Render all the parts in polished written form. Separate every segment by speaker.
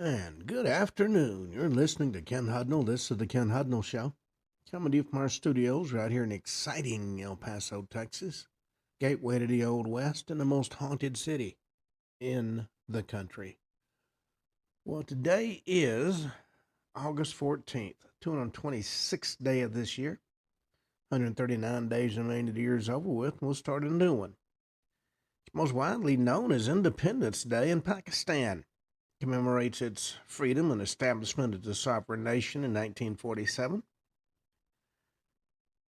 Speaker 1: And good afternoon. You're listening to Ken Hudnall. This is the Ken Hudnall Show. Coming to you from our studios right here in exciting El Paso, Texas. Gateway to the Old West and the most haunted city in the country. Well, today is August 14th, 226th day of this year. 139 days remain to the year's over with, and we'll start a new one. It's most widely known as Independence Day in Pakistan. Commemorates its freedom and establishment as a sovereign nation in 1947.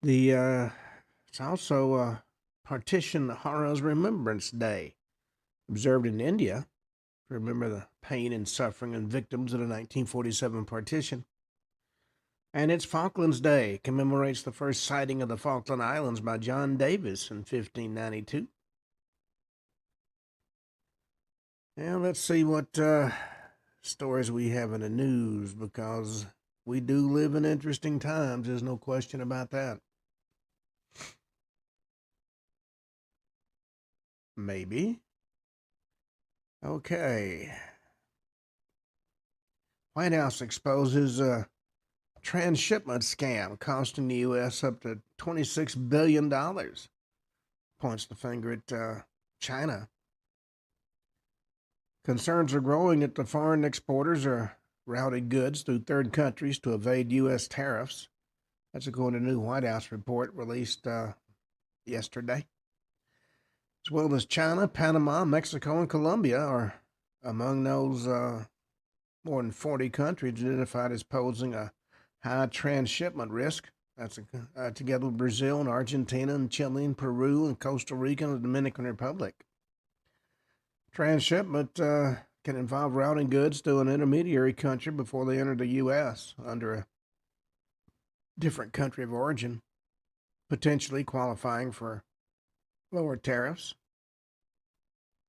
Speaker 1: It's also Partition Horrors Remembrance Day, observed in India to remember the pain and suffering and victims of the 1947 partition. And it's Falklands Day, commemorates the first sighting of the Falkland Islands by John Davis in 1592. Now let's see what stories we have in the news, because we do live in interesting times. There's no question about that. Maybe. Okay. White House exposes a transshipment scam costing the U.S. up to $26 billion. Points the finger at China. Concerns are growing that the foreign exporters are routing goods through third countries to evade U.S. tariffs. That's according to a new White House report released yesterday. As well as China, Panama, Mexico, and Colombia are among those more than 40 countries identified as posing a high transshipment risk. That's together with Brazil and Argentina and Chile and Peru and Costa Rica and the Dominican Republic. Transshipment can involve routing goods to an intermediary country before they enter the U.S. under a different country of origin, potentially qualifying for lower tariffs.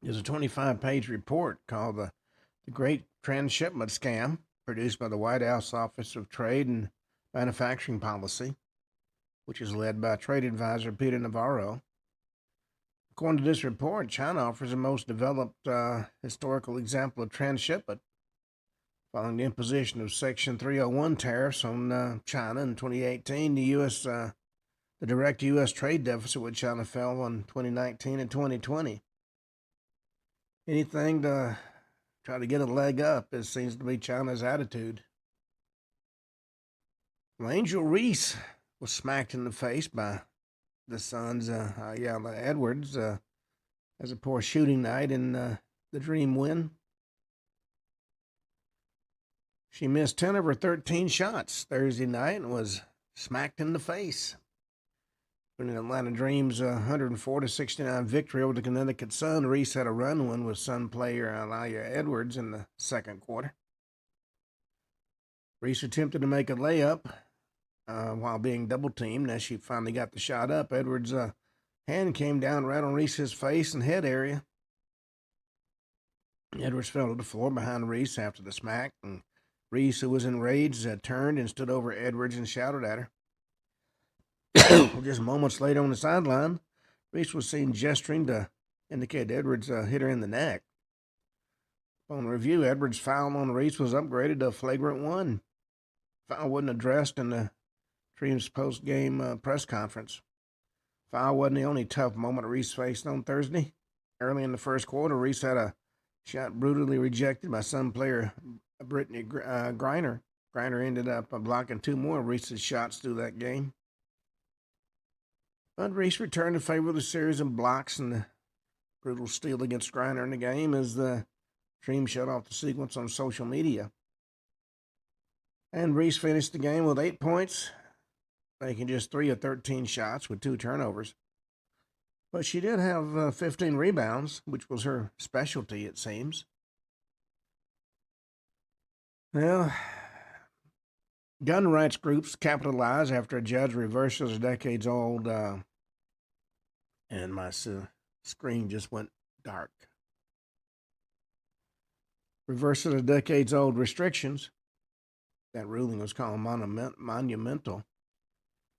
Speaker 1: There's a 25-page report called the Great Transshipment Scam, produced by the White House Office of Trade and Manufacturing Policy, which is led by Trade Advisor Peter Navarro. According to this report, China offers the most developed historical example of transshipment, following the imposition of Section 301 tariffs on China in 2018. The direct U.S. trade deficit with China fell in 2019 and 2020. Anything to try to get a leg up, it seems to be China's attitude. Well, Angel Reese was smacked in the face by the Suns, Edwards, as a poor shooting night in the Dream win. She missed 10 of her 13 shots Thursday night and was smacked in the face. In the Atlanta Dream's 104-69 victory over the Connecticut Sun, Reese had a run-win with Sun player Aaliyah Edwards in the second quarter. Reese attempted to make a layup while being double-teamed. As she finally got the shot up, Edwards' hand came down right on Reese's face and head area. Edwards fell to the floor behind Reese after the smack, and Reese, who was enraged, turned and stood over Edwards and shouted at her. Just moments later on the sideline, Reese was seen gesturing to indicate Edwards hit her in the neck. On review, Edwards' foul on Reese was upgraded to a flagrant 1. Foul wasn't addressed in the Dream's post-game press conference. Foul wasn't the only tough moment Reese faced on Thursday. Early in the first quarter, Reese had a shot brutally rejected by Sun player Brittany Griner. Griner ended up blocking 2 more of Reese's shots through that game. But Reese returned in favor of the series of blocks and the brutal steal against Griner in the game as the Dream shut off the sequence on social media. And Reese finished the game with 8 points, making just 3 of 13 shots with 2 turnovers. But she did have 15 rebounds, which was her specialty, it seems. Well, gun rights groups capitalize after a judge reverses a decades-old, and my screen just went dark. Reverses a decades-old restrictions. That ruling was called monumental.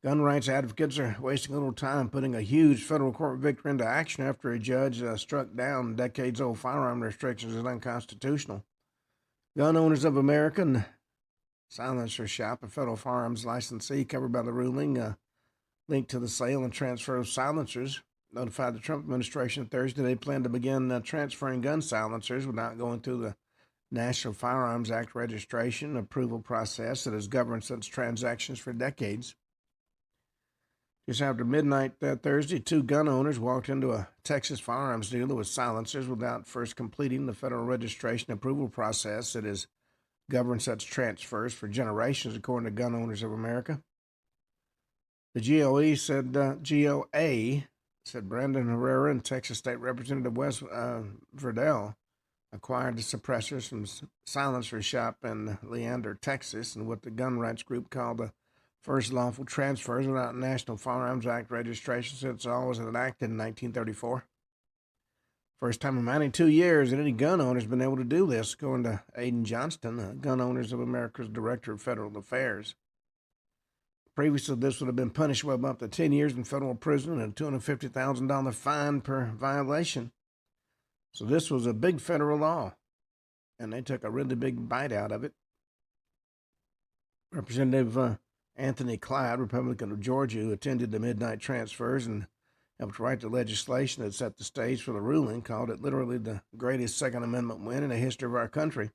Speaker 1: Gun rights advocates are wasting a little time putting a huge federal court victory into action after a judge struck down decades-old firearm restrictions as unconstitutional. Gun Owners of America and Silencer Shop, a federal firearms licensee covered by the ruling, linked to the sale and transfer of silencers, notified the Trump administration Thursday they plan to begin transferring gun silencers without going through the National Firearms Act registration approval process that has governed such transactions for decades. Just after midnight Thursday, two gun owners walked into a Texas firearms dealer with silencers without first completing the federal registration approval process that has governed such transfers for generations, according to Gun Owners of America. The GOA said Brandon Herrera and Texas State Representative Wes Verdell acquired the suppressors from Silencer Shop in Leander, Texas, and what the gun rights group called the first lawful transfers without National Firearms Act registration since the law was enacted in 1934. First time in 92 years that any gun owner has been able to do this, according to Aiden Johnston, Gun Owners of America's Director of Federal Affairs. Previously, this would have been punished with up to 10 years in federal prison and a $250,000 fine per violation. So this was a big federal law, and they took a really big bite out of it. Representative Anthony Clyde, Republican of Georgia, who attended the midnight transfers and helped write the legislation that set the stage for the ruling, called it literally the greatest Second Amendment win in the history of our country,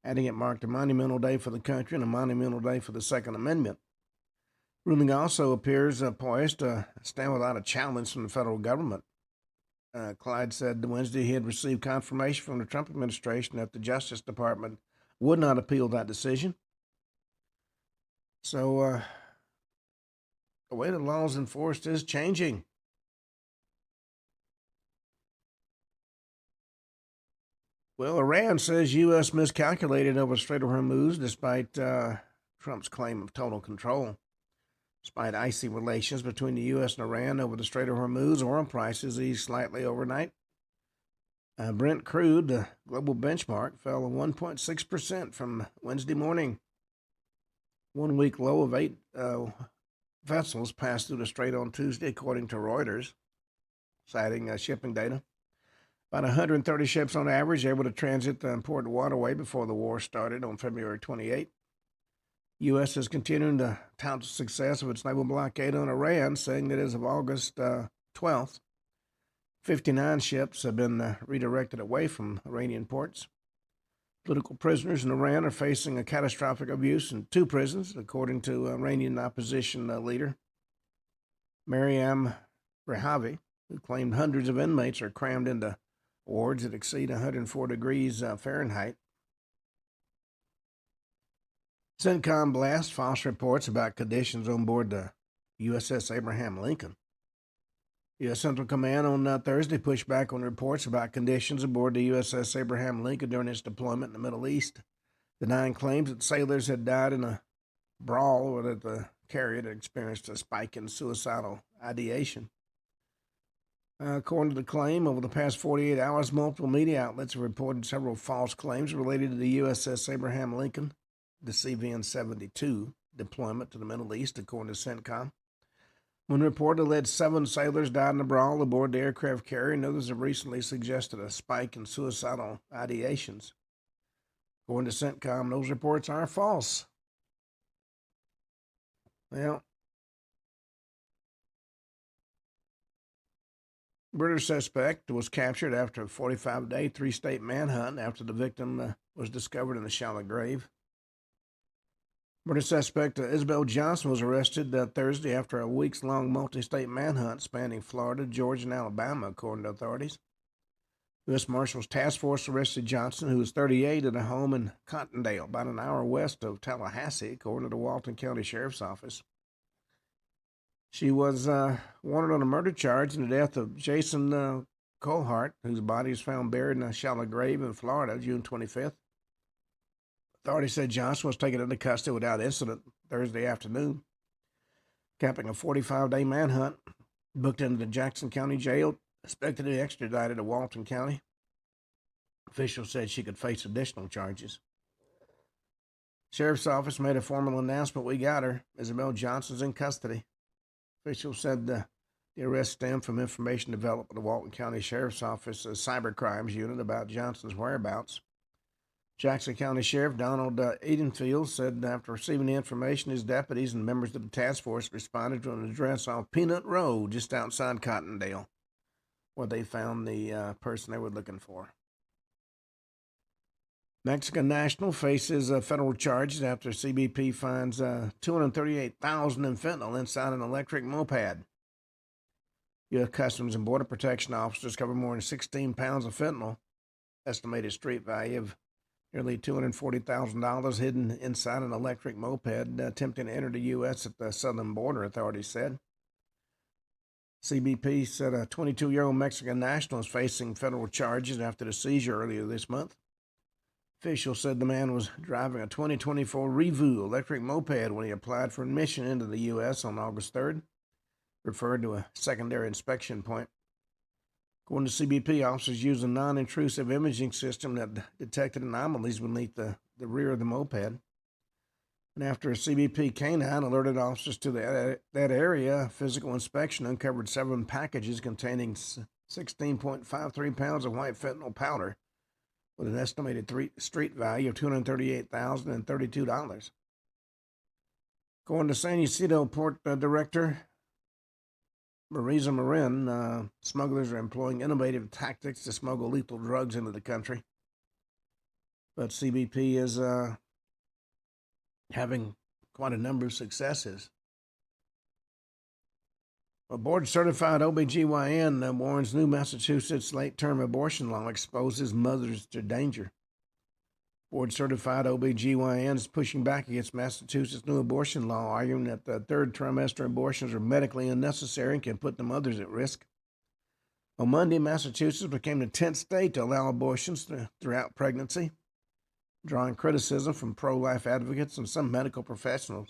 Speaker 1: adding it marked a monumental day for the country and a monumental day for the Second Amendment. Ruling also appears poised to stand without a challenge from the federal government. Clyde said Wednesday he had received confirmation from the Trump administration that the Justice Department would not appeal that decision. So the way the law is enforced is changing. Well, Iran says U.S. miscalculated over the Strait of Hormuz despite Trump's claim of total control. Despite icy relations between the U.S. and Iran over the Strait of Hormuz, oil prices eased slightly overnight. Brent crude, the global benchmark, fell 1.6% from Wednesday morning. 1 week low of 8 vessels passed through the strait on Tuesday, according to Reuters, citing shipping data. About 130 ships on average able to transit the important waterway before the war started on February 28. U.S. is continuing to tout the success of its naval blockade on Iran, saying that as of August 12th, 59 ships have been redirected away from Iranian ports. Political prisoners in Iran are facing a catastrophic abuse in 2 prisons, according to Iranian opposition leader Maryam Rehavi, who claimed hundreds of inmates are crammed into wards that exceed 104 degrees Fahrenheit. CENTCOM blasts false reports about conditions on board the USS Abraham Lincoln. U.S. Central Command on Thursday pushed back on reports about conditions aboard the USS Abraham Lincoln during its deployment in the Middle East, denying claims that sailors had died in a brawl or that the carrier had experienced a spike in suicidal ideation. According to the claim, over the past 48 hours, multiple media outlets have reported several false claims related to the USS Abraham Lincoln, the CVN-72 deployment to the Middle East, according to CENTCOM. One report alleged 7 sailors died in a brawl aboard the aircraft carrier, and others have recently suggested a spike in suicidal ideations. According to CENTCOM, those reports are false. Well, British suspect was captured after a 45-day, 3-state manhunt after the victim was discovered in a shallow grave. British suspect Isabel Johnson was arrested Thursday after a weeks-long multi-state manhunt spanning Florida, Georgia, and Alabama, according to authorities. U.S. Marshals Task Force arrested Johnson, who was 38, at a home in Cottondale, about an hour west of Tallahassee, according to the Walton County Sheriff's Office. She was wanted on a murder charge in the death of Jason Colhart, whose body was found buried in a shallow grave in Florida, June 25th. Authorities said Johnson was taken into custody without incident Thursday afternoon, capping a 45-day manhunt. Booked into the Jackson County Jail, expected to be extradited to Walton County. Officials said she could face additional charges. Sheriff's Office made a formal announcement. We got her. Isabel Johnson's in custody. Officials said the arrest stemmed from information developed by the Walton County Sheriff's Office's Cyber Crimes Unit about Johnson's whereabouts. Jackson County Sheriff Donald Edenfield said after receiving the information, his deputies and members of the task force responded to an address off Peanut Road just outside Cottondale, where they found the person they were looking for. Mexican national faces federal charges after CBP finds $238,000 in fentanyl inside an electric moped. U.S. Customs and Border Protection officers discovered more than 16 pounds of fentanyl, estimated street value of nearly $240,000 hidden inside an electric moped attempting to enter the U.S. at the southern border, authorities said. CBP said a 22-year-old Mexican national is facing federal charges after the seizure earlier this month. Officials said the man was driving a 2024 Revu electric moped when he applied for admission into the U.S. on August 3rd, referred to a secondary inspection point. According to CBP, officers used a non-intrusive imaging system that detected anomalies beneath the rear of the moped. And after a CBP canine alerted officers to that area, physical inspection uncovered 7 packages containing 16.53 pounds of white fentanyl powder with an estimated street value of $238,032. According to San Ysidro Port Director Marisa Marin, smugglers are employing innovative tactics to smuggle lethal drugs into the country. But CBP is having quite a number of successes. A board-certified OBGYN warns new Massachusetts late-term abortion law exposes mothers to danger. Board-certified OBGYN is pushing back against Massachusetts' new abortion law, arguing that the third trimester abortions are medically unnecessary and can put the mothers at risk. On Monday, Massachusetts became the 10th state to allow abortions throughout pregnancy, drawing criticism from pro-life advocates and some medical professionals.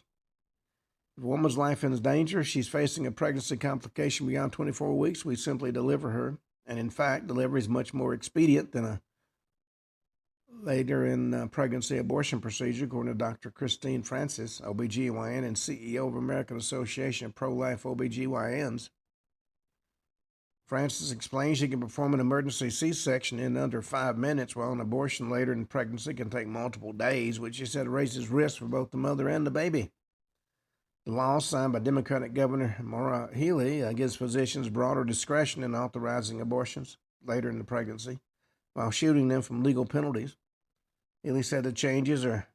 Speaker 1: If a woman's life is in danger, she's facing a pregnancy complication beyond 24 weeks, we simply deliver her. And in fact, delivery is much more expedient than a later in pregnancy abortion procedure, according to Dr. Christine Francis, OBGYN and CEO of American Association of Pro-Life OBGYNs. Francis explains she can perform an emergency C-section in under 5 minutes, while an abortion later in pregnancy can take multiple days, which she said raises risk for both the mother and the baby. The law, signed by Democratic Governor Maura Healey, gives physicians broader discretion in authorizing abortions later in the pregnancy, while shielding them from legal penalties. Healey said the changes are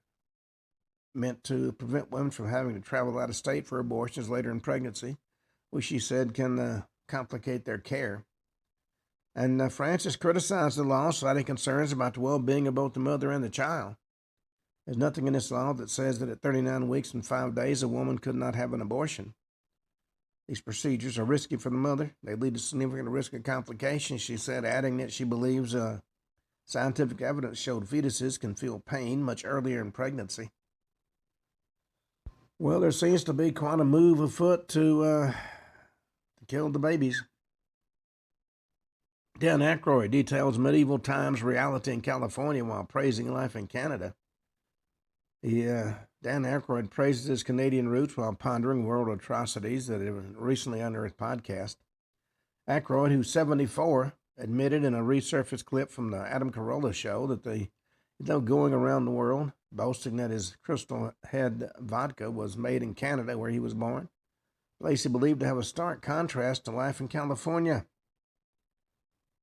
Speaker 1: meant to prevent women from having to travel out of state for abortions later in pregnancy, which she said can complicate their care. And Francis criticized the law, citing concerns about the well-being of both the mother and the child. There's nothing in this law that says that at 39 weeks and 5 days, a woman could not have an abortion. These procedures are risky for the mother. They lead to significant risk of complications, she said, adding that she believes scientific evidence showed fetuses can feel pain much earlier in pregnancy. Well, there seems to be quite a move afoot to kill the babies. Dan Aykroyd details medieval times reality in California while praising life in Canada. Dan Aykroyd praises his Canadian roots while pondering world atrocities that have been recently unearthed podcast. Aykroyd, who's 74, admitted in a resurfaced clip from the Adam Carolla show that he's now going around the world boasting that his Crystal Head vodka was made in Canada, where he was born. Lacey believed to have a stark contrast to life in California.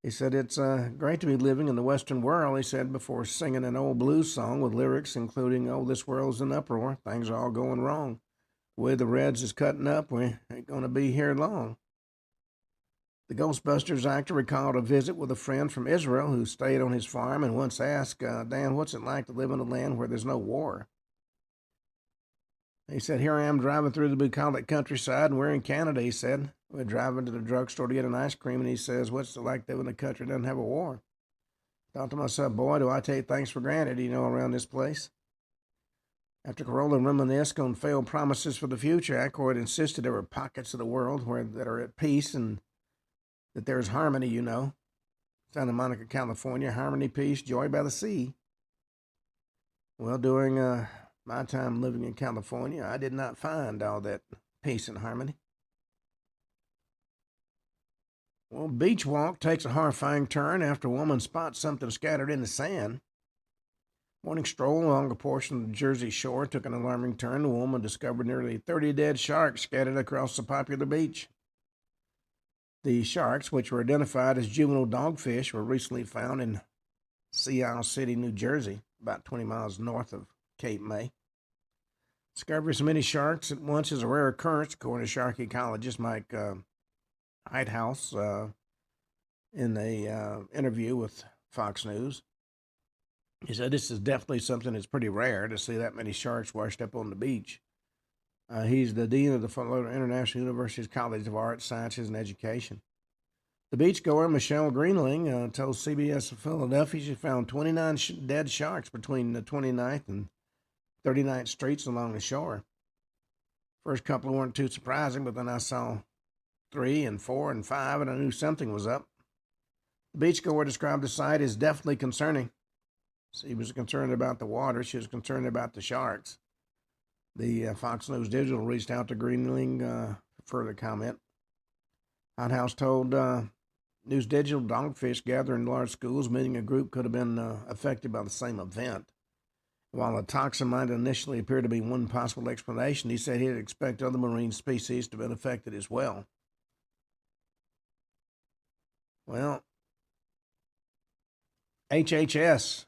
Speaker 1: He said, it's great to be living in the Western world, he said, before singing an old blues song with lyrics including, oh, this world's in uproar, things are all going wrong. The way the Reds is cutting up, we ain't going to be here long. The Ghostbusters actor recalled a visit with a friend from Israel who stayed on his farm and once asked, Dan, what's it like to live in a land where there's no war? He said, here I am driving through the bucolic countryside, and we're in Canada, he said. We're driving to the drugstore to get an ice cream, and he says, what's it like to live in a country that doesn't have a war? I thought to myself, boy, do I take things for granted, around this place. After Carolla reminisced on failed promises for the future, Aykroyd insisted there were pockets of the world that are at peace and that there's harmony, Santa Monica, California, harmony, peace, joy by the sea. Well, during my time living in California, I did not find all that peace and harmony. Well, Beach Walk takes a horrifying turn after a woman spots something scattered in the sand. Morning stroll along a portion of the Jersey shore took an alarming turn. The woman discovered nearly 30 dead sharks scattered across the popular beach. The sharks, which were identified as juvenile dogfish, were recently found in Sea Isle City, New Jersey, about 20 miles north of Cape May. Discovery of so many sharks at once is a rare occurrence, according to shark ecologist Mike Hudnall in an interview with Fox News. He said this is definitely something that's pretty rare to see that many sharks washed up on the beach. He's the dean of the Florida International University's College of Arts, Sciences, and Education. The beachgoer, Michelle Greenling, told CBS of Philadelphia she found 29 dead sharks between the 29th and 39th Streets along the shore. First couple weren't too surprising, but then I saw 3 and 4 and 5, and I knew something was up. The beachgoer described the sight as definitely concerning. She was concerned about the water. She was concerned about the sharks. The Fox News Digital reached out to Greenling for further comment. Hothouse told News Digital dogfish gather in large schools, meaning a group could have been affected by the same event. While a toxin might initially appear to be one possible explanation, he said he'd expect other marine species to have been affected as well. Well, HHS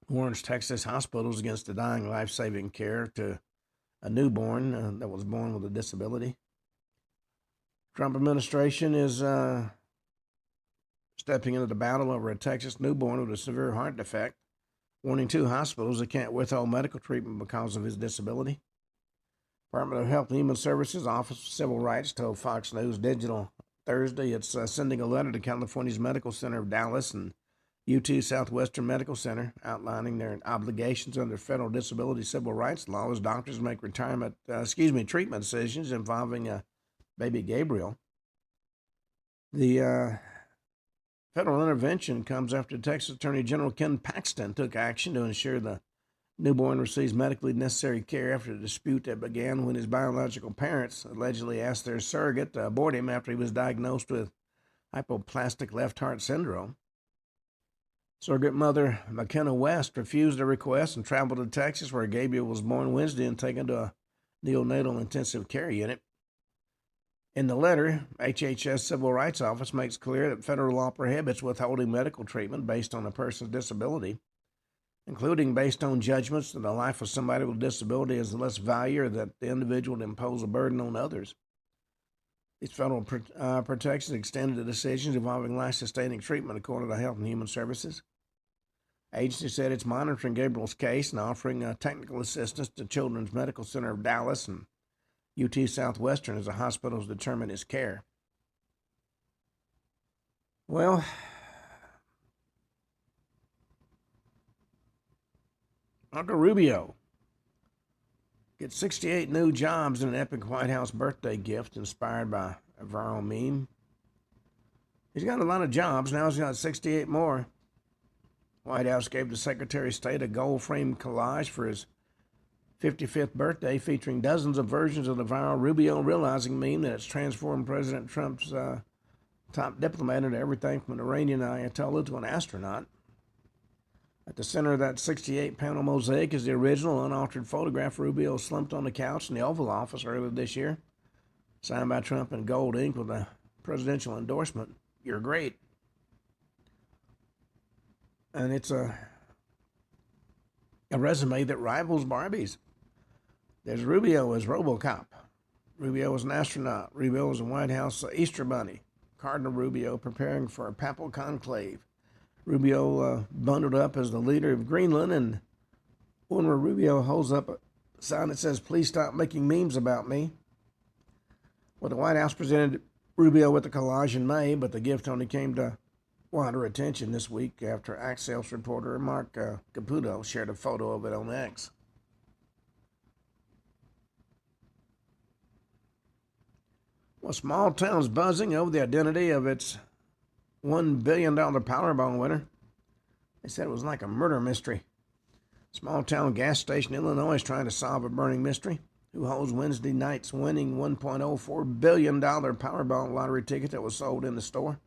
Speaker 1: warns Texas hospitals against denying life-saving care to a newborn that was born with a disability. Trump administration is stepping into the battle over a Texas newborn with a severe heart defect, warning 2 hospitals that can't withhold medical treatment because of his disability. Department of Health and Human Services Office of Civil Rights told Fox News Digital Thursday it's sending a letter to California's Medical Center of Dallas and UT Southwestern Medical Center outlining their obligations under federal disability civil rights law as doctors make treatment decisions involving baby Gabriel. The federal intervention comes after Texas Attorney General Ken Paxton took action to ensure the newborn receives medically necessary care after a dispute that began when his biological parents allegedly asked their surrogate to abort him after he was diagnosed with hypoplastic left heart syndrome. Surrogate mother McKenna West refused the request and traveled to Texas, where Gabriel was born Wednesday and taken to a neonatal intensive care unit. In the letter, HHS Civil Rights Office makes clear that federal law prohibits withholding medical treatment based on a person's disability, including based on judgments that the life of somebody with a disability is of less value or that the individual would impose a burden on others. These federal protections extended to decisions involving life-sustaining treatment, according to Health and Human Services. Agency said it's monitoring Gabriel's case and offering technical assistance to Children's Medical Center of Dallas and UT Southwestern as the hospitals determine his care. Well, Marco Rubio gets 68 new jobs in an epic White House birthday gift inspired by a viral meme. He's got a lot of jobs. Now he's got 68 more. White House gave the Secretary of State a gold-framed collage for his 55th birthday featuring dozens of versions of the viral Rubio realizing meme that it's transformed President Trump's top diplomat into everything from an Iranian Ayatollah to an astronaut. At the center of that 68-panel mosaic is the original unaltered photograph of Rubio slumped on the couch in the Oval Office earlier this year, signed by Trump in gold ink with a presidential endorsement, "You're great." And it's a resume that rivals Barbie's. There's Rubio as RoboCop. Rubio as an astronaut. Rubio as a White House Easter Bunny. Cardinal Rubio preparing for a papal conclave. Rubio bundled up as the leader of Greenland, and one where Rubio holds up a sign that says, "Please stop making memes about me." Well, the White House presented Rubio with the collage in May, but the gift only came to wider attention this week after Axios reporter Mark Caputo shared a photo of it on X. Well, small town's buzzing over the identity of its $1 billion Powerball winner. They said it was like a murder mystery. Small town gas station in Illinois is trying to solve a burning mystery. Who holds Wednesday night's winning $1.04 billion Powerball lottery ticket that was sold in the store?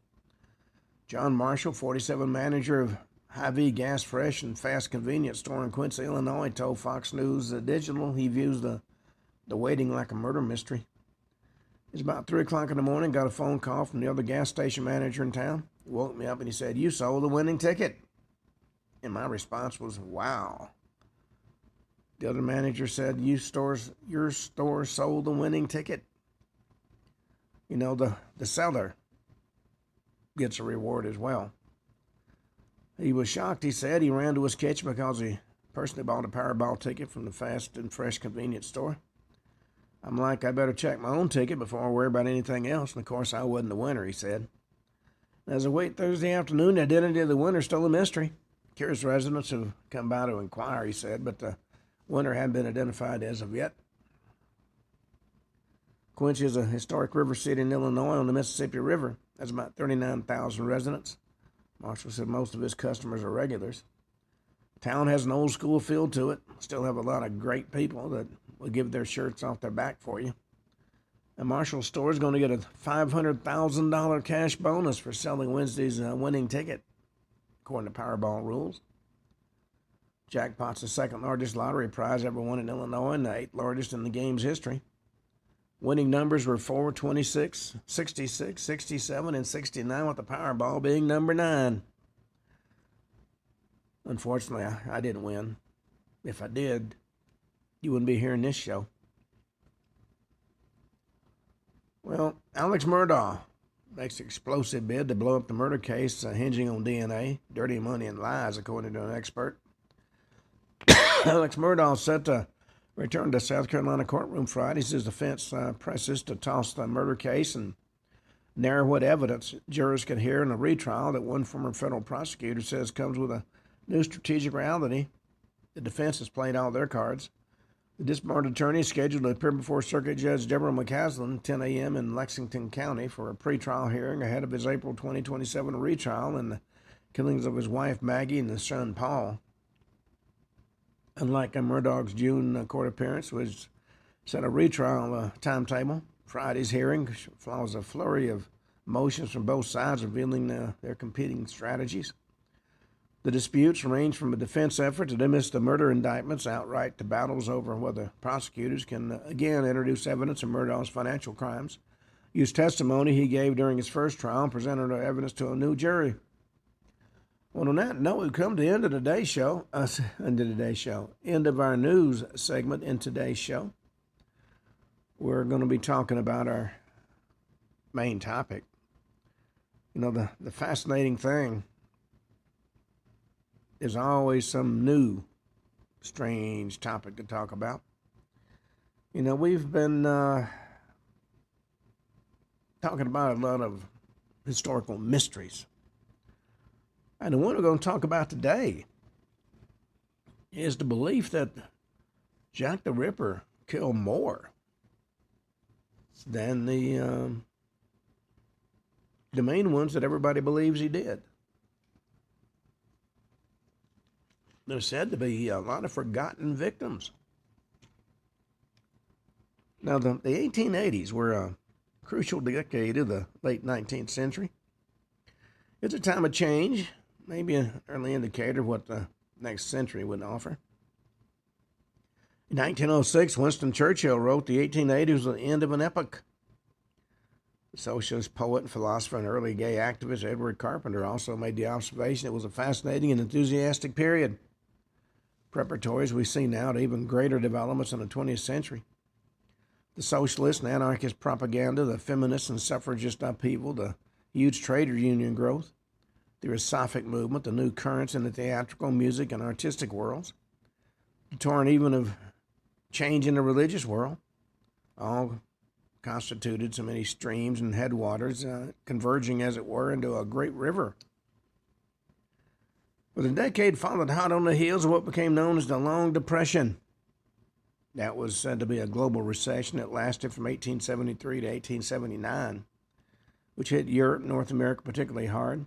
Speaker 1: John Marshall, 47, manager of Hy-Vee Gas Fresh and Fast Convenience store in Quincy, Illinois, told Fox News Digital he views the waiting like a murder mystery. It's about 3 o'clock in the morning, got a phone call from the other gas station manager in town. He woke me up and he said, "You sold the winning ticket." And my response was, "Wow." The other manager said, "Your store sold the winning ticket." You know, the seller gets a reward as well. He was shocked, he said. He ran to his kitchen because he personally bought a Powerball ticket from the Fast and Fresh convenience store. I'm like, I better check my own ticket before I worry about anything else. And of course, I wasn't the winner, he said. As I wait Thursday afternoon, the identity of the winner is still a mystery. Curious residents have come by to inquire, he said, but the winner hadn't been identified as of yet. Quincy is a historic river city in Illinois on the Mississippi River. Has about 39,000 residents. Marshall said most of his customers are regulars. Town has an old school feel to it. Still have a lot of great people that will give their shirts off their back for you. And Marshall's store is going to get a $500,000 cash bonus for selling Wednesday's winning ticket, according to Powerball rules. Jackpot's the second largest lottery prize ever won in Illinois and the 8th largest in the game's history. Winning numbers were 4, 26, 66, 67, and 69, with the Powerball being number 9. Unfortunately, I didn't win. If I did, you wouldn't be hearing this show. Well, Alex Murdaugh makes an explosive bid to blow up the murder case hinging on DNA, dirty money, and lies, according to an expert. Alex Murdaugh set to return to South Carolina courtroom Friday. His defense presses to toss the murder case and narrow what evidence jurors can hear in a retrial that one former federal prosecutor says comes with a new strategic reality. The defense has played all their cards. The disbarred attorney is scheduled to appear before Circuit Judge Deborah McCaslin, 10 a.m. in Lexington County, for a pretrial hearing ahead of his April 2027 retrial in the killings of his wife Maggie and his son Paul. Unlike Murdaugh's June court appearance, which set a retrial timetable, Friday's hearing follows a flurry of motions from both sides revealing their competing strategies. The disputes range from a defense effort to dismiss the murder indictments outright to battles over whether prosecutors can again introduce evidence of Murdaugh's financial crimes, use testimony he gave during his first trial, and presented evidence to a new jury. Well, on that note, we've come to the end of today's show. End of our news segment in today's show. We're going to be talking about our main topic. You know, the fascinating thing, there's always some new, strange topic to talk about. You know, we've been talking about a lot of historical mysteries. And the one we're going to talk about today is the belief that Jack the Ripper killed more than the main ones that everybody believes he did. There's said to be a lot of forgotten victims. Now, the 1880s were a crucial decade of the late 19th century. It's a time of change, maybe an early indicator of what the next century would offer. In 1906, Winston Churchill wrote the 1880s was the end of an epoch. The socialist poet and philosopher and early gay activist Edward Carpenter also made the observation it was a fascinating and enthusiastic period, preparatory, as we see now, to even greater developments in the 20th century. The socialist and anarchist propaganda, the feminist and suffragist upheaval, the huge trade union growth, the Theosophic movement, the new currents in the theatrical, music, and artistic worlds, the torrent even of change in the religious world, all constituted so many streams and headwaters, converging, as it were, into a great river. But the decade followed hot on the heels of what became known as the Long Depression. That was said to be a global recession that lasted from 1873 to 1879, which hit Europe and North America particularly hard.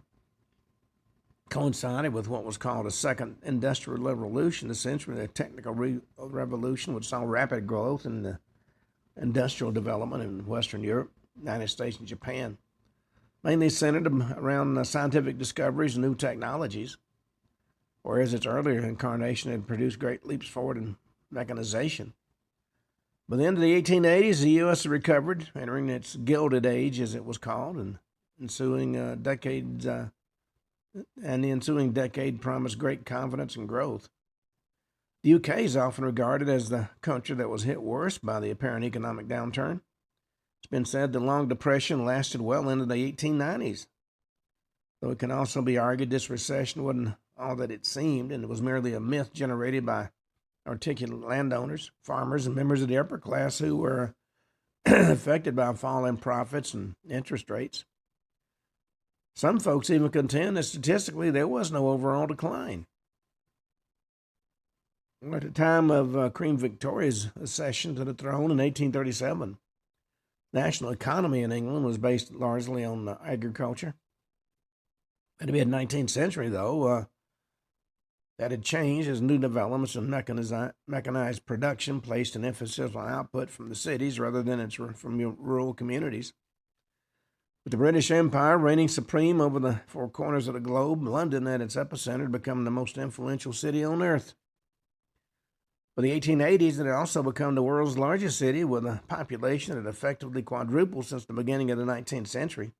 Speaker 1: Coincided with what was called a second industrial revolution, essentially the technical revolution, which saw rapid growth in the industrial development in Western Europe, United States, and Japan, mainly centered around scientific discoveries and new technologies. whereas its earlier incarnation had produced great leaps forward in mechanization. By the end of the 1880s, the U.S. had recovered, entering its Gilded Age, as it was called, and the ensuing decade promised great confidence and growth. The UK is often regarded as the country that was hit worst by the apparent economic downturn. It's been said the long depression lasted well into the 1890s, though it can also be argued this recession wasn't all that it seemed, and it was merely a myth generated by articulate landowners, farmers, and members of the upper class who were affected by a fall in profits and interest rates. Some folks even contend that statistically there was no overall decline. At the time of Queen Victoria's accession to the throne in 1837, the national economy in England was based largely on agriculture. At the mid-19th century, though, that had changed as new developments in mechanized production placed an emphasis on output from the cities rather than from rural communities. With the British Empire reigning supreme over the four corners of the globe, London at its epicenter had become the most influential city on earth. By the 1880s, it had also become the world's largest city with a population that had effectively quadrupled since the beginning of the 19th century,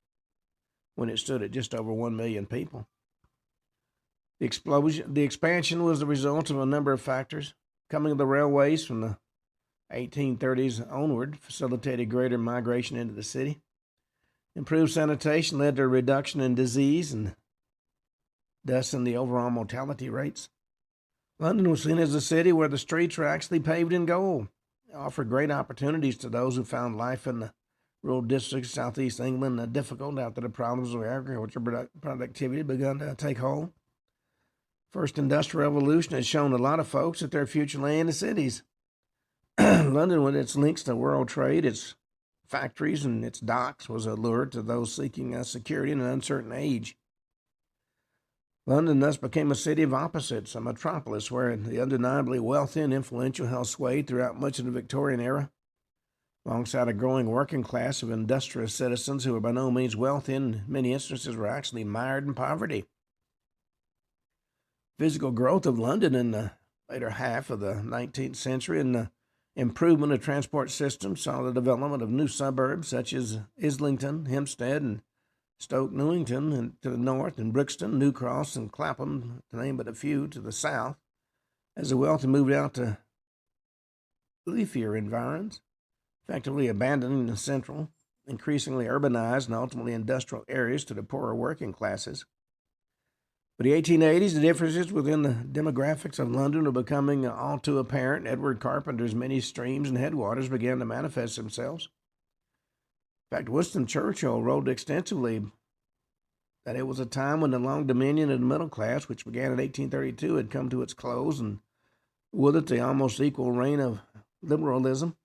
Speaker 1: when it stood at just over 1 million people. The expansion was the result of a number of factors. Coming of the railways from the 1830s onward facilitated greater migration into the city. Improved sanitation led to a reduction in disease and thus in the overall mortality rates. London was seen as a city where the streets were actually paved in gold. It offered great opportunities to those who found life in the rural districts of southeast England difficult after the problems of agricultural productivity begun to take hold. First industrial revolution had shown a lot of folks that their future lay in the cities. London, with its links to world trade, its factories, and its docks, was a lure to those seeking security in an uncertain age. London thus became a city of opposites, a metropolis where the undeniably wealthy and influential held sway throughout much of the Victorian era, alongside a growing working class of industrious citizens who were by no means wealthy and in many instances were actually mired in poverty. Physical growth of London in the later half of the 19th century and the improvement of transport systems saw the development of new suburbs such as Islington, Hempstead, and Stoke Newington to the north, and Brixton, New Cross, and Clapham, to name but a few, to the south, as the wealthy moved out to leafier environs, effectively abandoning the central, increasingly urbanized and ultimately industrial areas to the poorer working classes. By the 1880s, the differences within the demographics of London were becoming all too apparent. Edward Carpenter's many streams and headwaters began to manifest themselves. In fact, Winston Churchill wrote extensively that it was a time when the long dominion of the middle class, which began in 1832, had come to its close, and with it the almost equal reign of liberalism.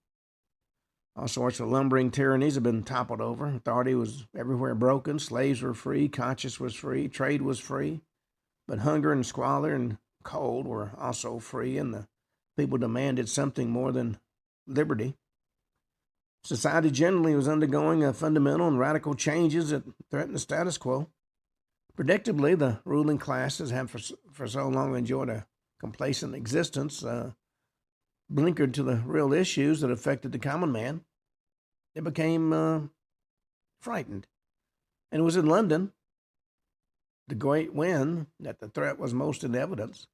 Speaker 1: All sorts of lumbering tyrannies had been toppled over. Authority was everywhere broken. Slaves were free. Conscience was free. Trade was free. But hunger and squalor and cold were also free, and the people demanded something more than liberty. Society generally was undergoing fundamental and radical changes that threatened the status quo. Predictably, the ruling classes have for so long enjoyed a complacent existence, blinkered to the real issues that affected the common man. They became frightened. And it was in London, the great win, that the threat was most in evidence.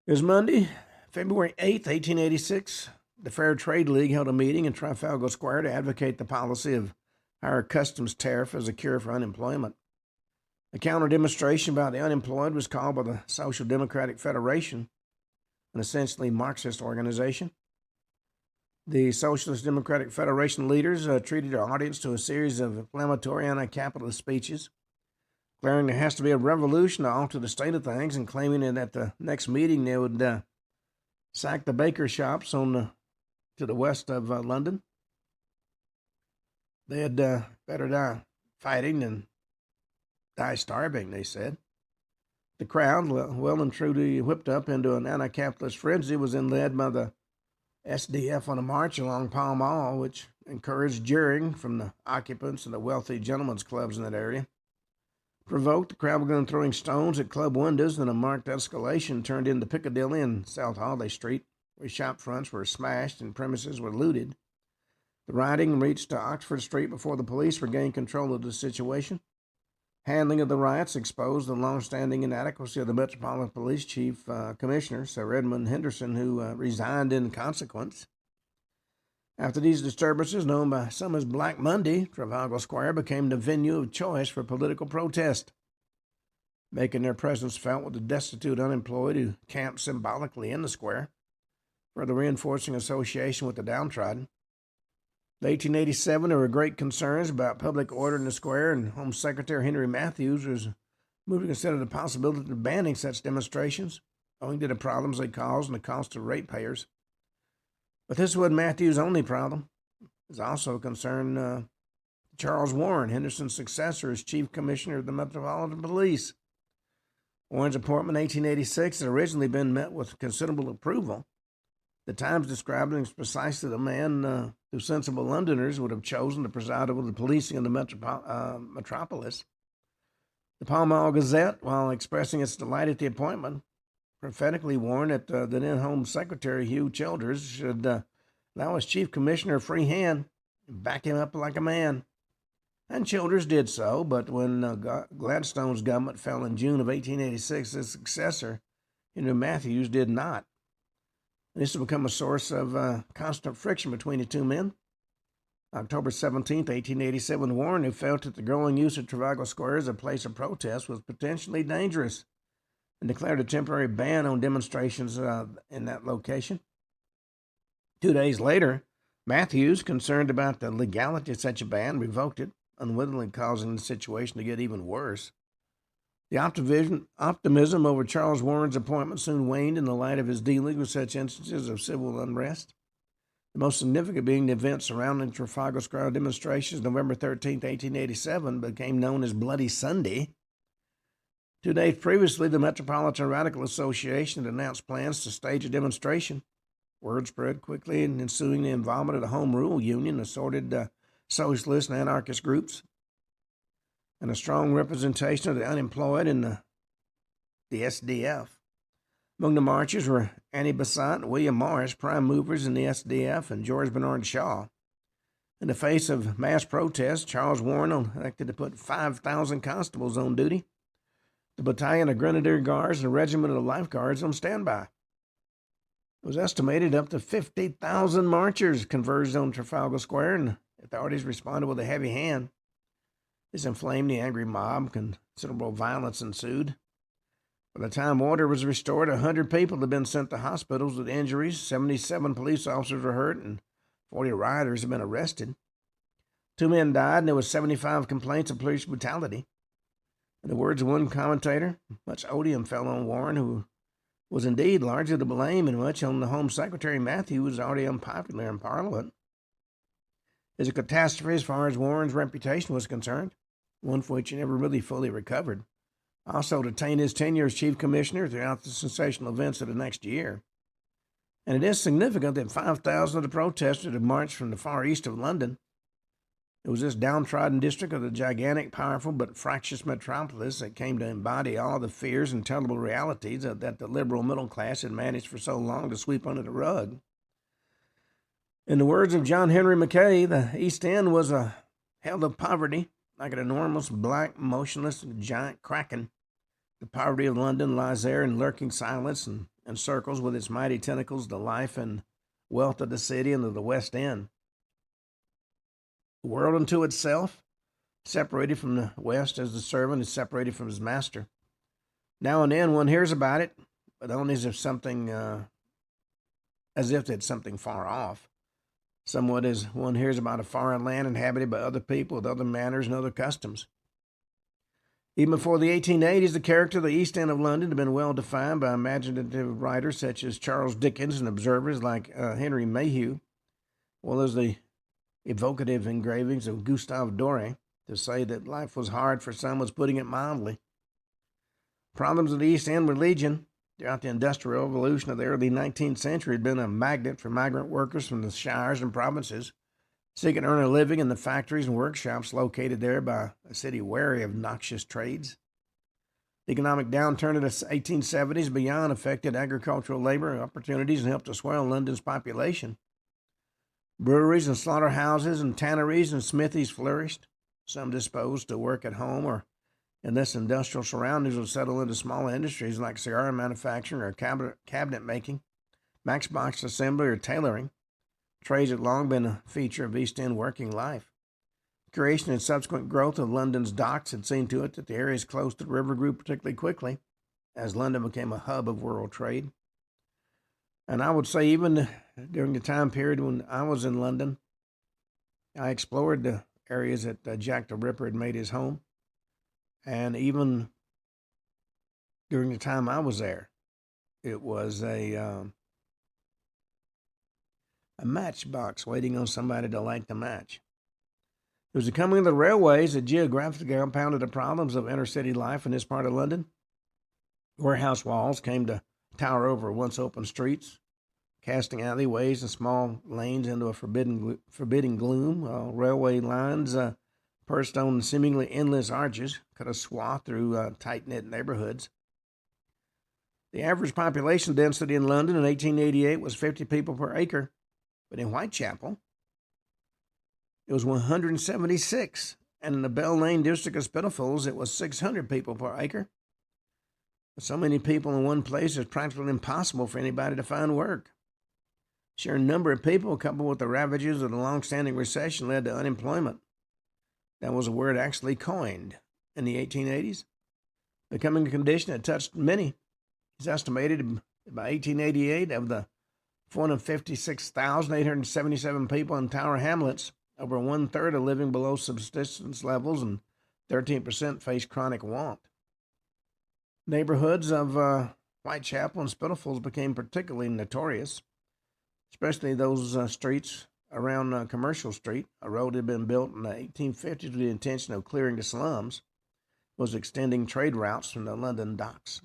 Speaker 1: It was Monday, February 8th, 1886. The Fair Trade League held a meeting in Trafalgar Square to advocate the policy of higher customs tariff as a cure for unemployment. A counter-demonstration by the unemployed was called by the Social Democratic Federation, an essentially Marxist organization. The Socialist Democratic Federation leaders treated their audience to a series of inflammatory anti-capitalist speeches, declaring there has to be a revolution to alter the state of things, and claiming that at the next meeting they would sack the baker shops to the west of London. They had better die fighting than die starving, they said. The crowd, well and truly whipped up into an anti-capitalist frenzy, was then led by the SDF on a march along Pall Mall, which encouraged jeering from the occupants of the wealthy gentlemen's clubs in that area. Provoked, the crowd began throwing stones at club windows, and a marked escalation turned into Piccadilly and South Holiday Street, where shop fronts were smashed and premises were looted. The rioting reached to Oxford Street before the police regained control of the situation. Handling of the riots exposed the long-standing inadequacy of the Metropolitan Police Chief Commissioner, Sir Edmund Henderson, who resigned in consequence. After these disturbances, known by some as Black Monday, Trafalgar Square became the venue of choice for political protest. Making their presence felt with the destitute unemployed who camped symbolically in the square, further reinforcing association with the downtrodden. In 1887, there were great concerns about public order in the square, and Home Secretary Henry Matthews was moved to consider the possibility of banning such demonstrations, owing to the problems they caused and the cost of ratepayers. But this wasn't Matthews' only problem. It was also concerned Charles Warren, Henderson's successor as Chief Commissioner of the Metropolitan Police. Warren's appointment in 1886 had originally been met with considerable approval. The Times described him as precisely the man who sensible Londoners would have chosen to preside over the policing of the metropolis. The Pall Mall Gazette, while expressing its delight at the appointment, prophetically warned that the then Home Secretary Hugh Childers should allow his Chief Commissioner a free hand and back him up like a man. And Childers did so, but when Gladstone's government fell in June of 1886, his successor, Henry Matthews, did not. This has become a source of constant friction between the two men. October 17, 1887, Warren, who felt that the growing use of Trafalgar Square as a place of protest was potentially dangerous, and declared a temporary ban on demonstrations in that location. 2 days later, Matthews, concerned about the legality of such a ban, revoked it, unwittingly causing the situation to get even worse. The optimism over Charles Warren's appointment soon waned in the light of his dealings with such instances of civil unrest, the most significant being the events surrounding Trafalgar Square demonstrations. November 13, 1887, became known as Bloody Sunday. 2 days previously, the Metropolitan Radical Association had announced plans to stage a demonstration. Word spread quickly, and ensuing the involvement of the Home Rule Union, assorted socialist and anarchist groups, and a strong representation of the unemployed in the SDF. Among the marchers were Annie Besant and William Morris, prime movers in the SDF, and George Bernard Shaw. In the face of mass protests, Charles Warren elected to put 5,000 constables on duty, the battalion of Grenadier Guards, and a regiment of Life Guards on standby. It was estimated up to 50,000 marchers converged on Trafalgar Square, and authorities responded with a heavy hand. This inflamed the angry mob. Considerable violence ensued. By the time order was restored, 100 people had been sent to hospitals with injuries, 77 police officers were hurt, and 40 rioters had been arrested. 2 men died, and there were 75 complaints of police brutality. In the words of one commentator, much odium fell on Warren, who was indeed largely to blame, and much on the Home Secretary Matthews, who was already unpopular in Parliament. It was a catastrophe as far as Warren's reputation was concerned, one for which he never really fully recovered. Also detained his tenure as Chief Commissioner throughout the sensational events of the next year. And it is significant that 5,000 of the protesters had marched from the far east of London. It was this downtrodden district of the gigantic, powerful, but fractious metropolis that came to embody all the fears and terrible realities that the liberal middle class had managed for so long to sweep under the rug. In the words of John Henry Mackay, the East End was a hell of poverty, like an enormous, black, motionless, giant kraken. The poverty of London lies there in lurking silence and encircles with its mighty tentacles the life and wealth of the city and of the West End. The world unto itself, separated from the West as the servant is separated from his master. Now and then one hears about it, but only as if it's something far off. Somewhat as one hears about a foreign land inhabited by other people with other manners and other customs. Even before the 1880s, the character of the East End of London had been well defined by imaginative writers such as Charles Dickens and observers like Henry Mayhew, well as the evocative engravings of Gustave Doré. To say that life was hard for some was putting it mildly. Problems of the East End were legion. Throughout the Industrial Revolution of the early 19th century, had been a magnet for migrant workers from the shires and provinces, seeking to earn a living in the factories and workshops located there by a city wary of noxious trades. The economic downturn of the 1870s beyond affected agricultural labor opportunities and helped to swell London's population. Breweries and slaughterhouses and tanneries and smithies flourished. Some disposed to work at home or in less industrial surroundings would settle into smaller industries like cigar manufacturing or cabinet making, matchbox assembly, or tailoring. Trades had long been a feature of East End working life. Creation and subsequent growth of London's docks had seen to it that the areas close to the river grew particularly quickly as London became a hub of world trade. And I would say even during the time period when I was in London, I explored the areas that Jack the Ripper had made his home. And even during the time I was there, it was a matchbox waiting on somebody to light the match. It was the coming of the railways that geographically compounded the problems of inner-city life in this part of London. Warehouse walls came to tower over once open streets, casting alleyways and small lanes into a forbidding gloom, while railway lines perched on seemingly endless arches cut a swath through tight-knit neighborhoods. The average population density in London in 1888 was 50 people per acre, but in Whitechapel, it was 176, and in the Bell Lane district of Spitalfields, it was 600 people per acre. With so many people in one place, it's practically impossible for anybody to find work. Sheer number of people, coupled with the ravages of the long-standing recession, led to unemployment. That was a word actually coined in the 1880s, becoming a condition that touched many. It's estimated by 1888 of the 456,877 people in Tower Hamlets, over one-third are living below subsistence levels and 13% face chronic want. Neighborhoods of Whitechapel and Spitalfields became particularly notorious, especially those streets around Commercial Street. A road had been built in the 1850s with the intention of clearing the slums, was extending trade routes from the London docks.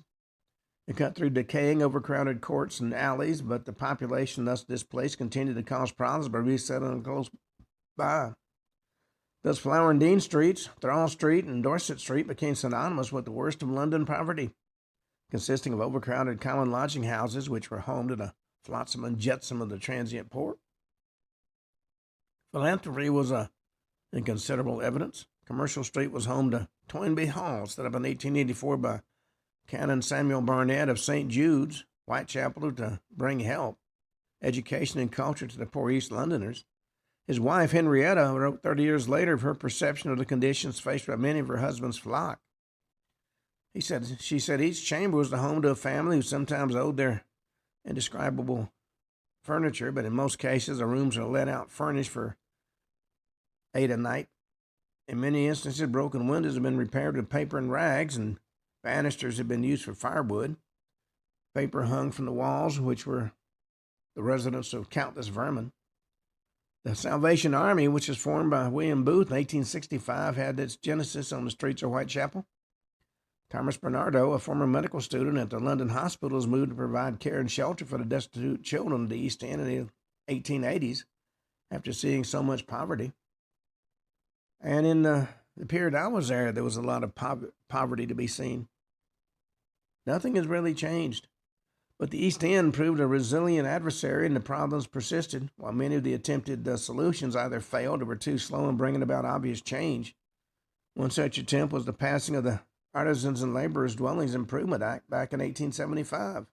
Speaker 1: It cut through decaying, overcrowded courts and alleys, but the population thus displaced continued to cause problems by resettling close by. Thus, Flower and Dean Streets, Thrall Street, and Dorset Street became synonymous with the worst of London poverty, consisting of overcrowded common lodging houses, which were home to the flotsam and jetsam of the transient poor. Philanthropy was in considerable evidence. Commercial Street was home to Toynbee Hall, set up in 1884 by Canon Samuel Barnett of St. Jude's, Whitechapel, to bring help, education, and culture to the poor East Londoners. His wife, Henrietta, wrote 30 years later of her perception of the conditions faced by many of her husband's flock. She said each chamber was the home to a family who sometimes owed their indescribable furniture, but in most cases the rooms are let out furnished for 8 a night. In many instances, broken windows have been repaired with paper and rags, and banisters have been used for firewood. Paper hung from the walls, which were the residence of countless vermin. The Salvation Army, which was formed by William Booth in 1865, had its genesis on the streets of Whitechapel. Thomas Bernardo, a former medical student at the London hospital, was moved to provide care and shelter for the destitute children of the East End in the 1880s after seeing so much poverty. And in the period I was there was a lot of poverty to be seen. Nothing has really changed. But the East End proved a resilient adversary, and the problems persisted, while many of the attempted solutions either failed or were too slow in bringing about obvious change. One such attempt was the passing of the Artisans and Laborers Dwellings Improvement Act back in 1875.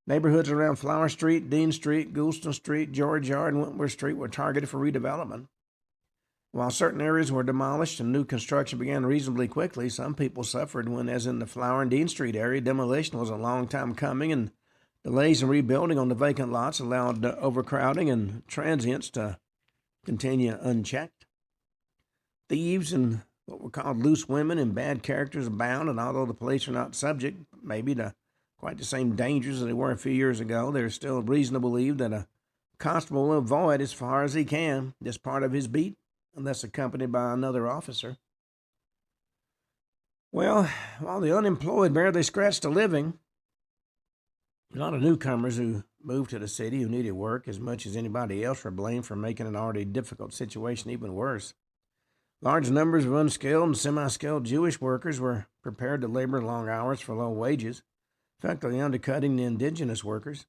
Speaker 1: Neighborhoods around Flower Street, Dean Street, Goulston Street, George Yard, and Wentworth Street were targeted for redevelopment. While certain areas were demolished and new construction began reasonably quickly, some people suffered when, as in the Flower and Dean Street area, demolition was a long time coming, and delays in rebuilding on the vacant lots allowed overcrowding and transients to continue unchecked. Thieves and what were called loose women and bad characters abound, and although the police are not subject, maybe, to quite the same dangers as they were a few years ago, there's still reason to believe that a constable will avoid, as far as he can, this part of his beat, unless accompanied by another officer. Well, while the unemployed barely scratched a living, a lot of newcomers who moved to the city who needed work as much as anybody else were blamed for making an already difficult situation even worse. Large numbers of unskilled and semi-skilled Jewish workers were prepared to labor long hours for low wages, effectively undercutting the indigenous workers.